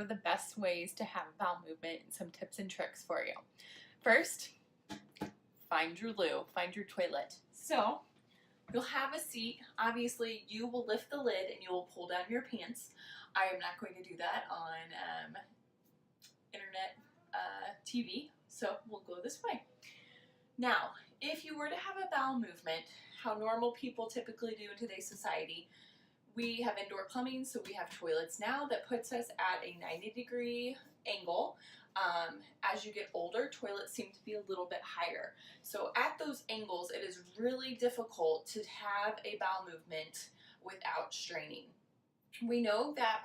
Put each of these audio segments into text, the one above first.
over the best ways to have a bowel movement and some tips and tricks for you. First, find your loo, find your toilet. So you'll have a seat. Obviously, you will lift the lid and you will pull down your pants. I am not going to do that on internet TV, so we'll go this way. Now, if you were to have a bowel movement, how normal people typically do in today's society, we have indoor plumbing, so we have toilets now that puts us at a 90-degree angle. As you get older, toilets seem to be a little bit higher. So at those angles, it is really difficult to have a bowel movement without straining. We know that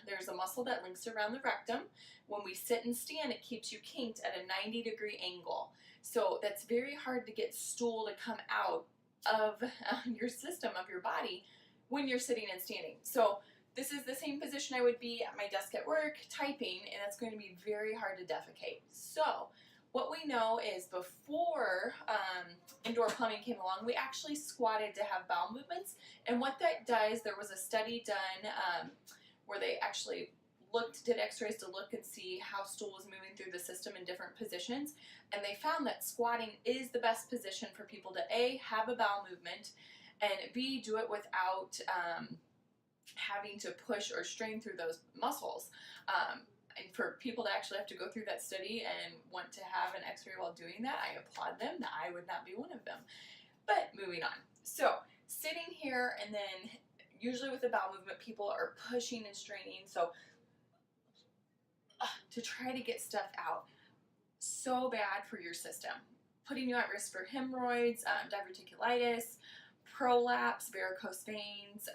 there's a muscle that links around the rectum. When we sit and stand, it keeps you kinked at a 90-degree angle. So that's very hard to get stool to come out of your system, of your body, when you're sitting and standing. So this is the same position I would be at my desk at work typing, and it's going to be very hard to defecate. So what we know is before indoor plumbing came along, we actually squatted to have bowel movements. And what that does, there was a study done where they actually did x-rays to look and see how stool was moving through the system in different positions. And they found that squatting is the best position for people to A, have a bowel movement, and B, do it without having to push or strain through those muscles. And for people to actually have to go through that study and want to have an x-ray while doing that, I applaud them. I would not be one of them. But moving on. So sitting here, and then usually with the bowel movement, people are pushing and straining. So to try to get stuff out, so bad for your system. Putting you at risk for hemorrhoids, diverticulitis, prolapse, varicose veins,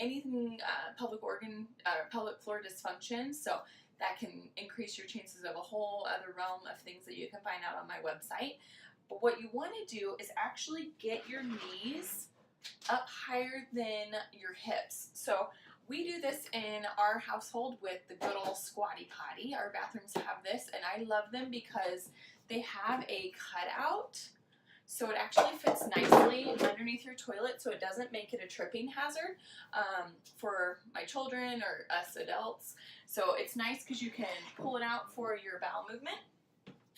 anything pelvic floor dysfunction. So that can increase your chances of a whole other realm of things that you can find out on my website. But what you want to do is actually get your knees up higher than your hips. So we do this in our household with the good old squatty potty. Our bathrooms have this, and I love them because they have a cutout. So it actually fits nicely underneath your toilet, so it doesn't make it a tripping hazard for my children or us adults. So it's nice because you can pull it out for your bowel movement.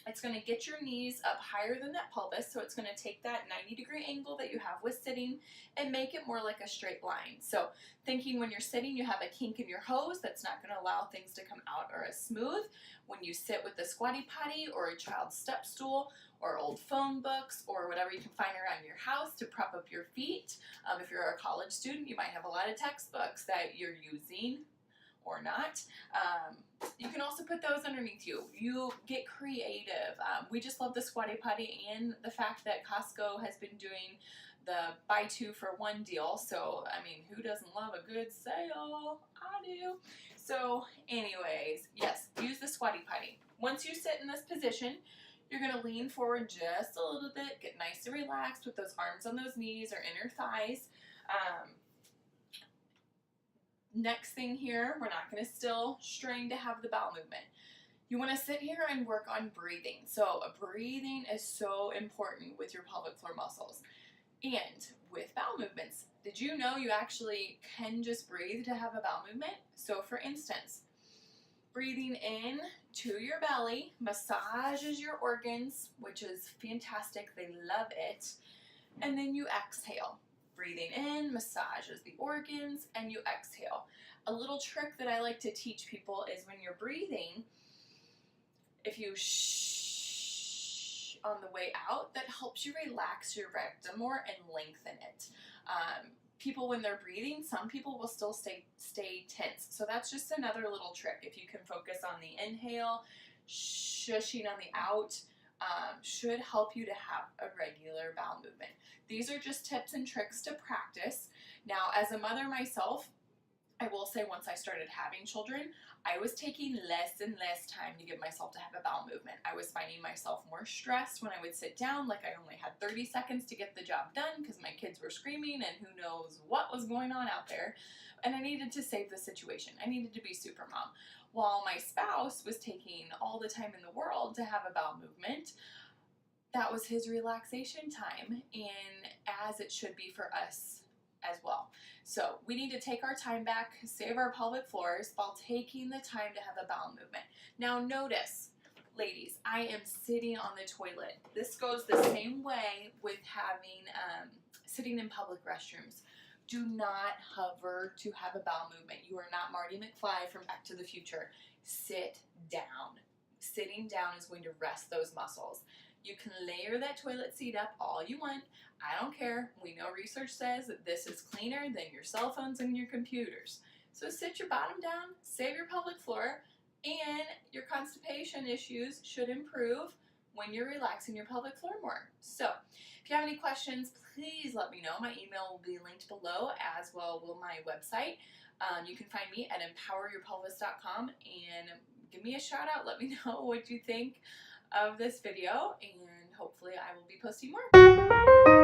It's going to get your knees up higher than that pelvis, so it's going to take that 90-degree angle that you have with sitting and make it more like a straight line. So thinking when you're sitting, you have a kink in your hose that's not going to allow things to come out or as smooth. When you sit with the squatty potty or a child's step stool or old phone books or whatever you can find around your house to prop up your feet. If you're a college student, you might have a lot of textbooks that you're using or not. You can also put those underneath you. You get creative. We just love the squatty potty and the fact that Costco has been doing the buy 2 for 1 deal. So, I mean, who doesn't love a good sale? I do. So, anyways, yes, use the squatty potty. Once you sit in this position, you're going to lean forward just a little bit, get nice and relaxed with those arms on those knees or inner thighs. Next thing here, we're not going to still strain to have the bowel movement. You want to sit here and work on breathing. So breathing is so important with your pelvic floor muscles. And with bowel movements, did you know you actually can just breathe to have a bowel movement? So for instance, breathing in to your belly massages your organs, which is fantastic. They love it. And then you exhale. Breathing in massages the organs, and you exhale. A little trick that I like to teach people is when you're breathing, if you shh on the way out, that helps you relax your rectum more and lengthen it. People, when they're breathing, some people will still stay tense. So that's just another little trick. If you can focus on the inhale, shushing on the out, should help you to have a regular bowel movement. These are just tips and tricks to practice. Now, as a mother myself, I will say once I started having children, I was taking less and less time to give myself to have a bowel movement. I was finding myself more stressed when I would sit down, like I only had 30 seconds to get the job done because my kids were screaming and who knows what was going on out there. And I needed to save the situation. I needed to be super mom. While my spouse was taking all the time in the world to have a bowel movement, that was his relaxation time, and as it should be for us as well. So we need to take our time back, save our pelvic floors while taking the time to have a bowel movement. Now notice, ladies, I am sitting on the toilet. This goes the same way with having sitting in public restrooms. Do not hover to have a bowel movement. You are not Marty McFly from Back to the Future. Sit down. Sitting down is going to rest those muscles. You can layer that toilet seat up all you want. I don't care. We know research says that this is cleaner than your cell phones and your computers. So sit your bottom down, save your pelvic floor, and your constipation issues should improve when you're relaxing your pelvic floor more. So if you have any questions, please let me know. My email will be linked below, as well will my website. You can find me at empoweryourpelvis.com and give me a shout out. Let me know what you think of this video, and hopefully I will be posting more.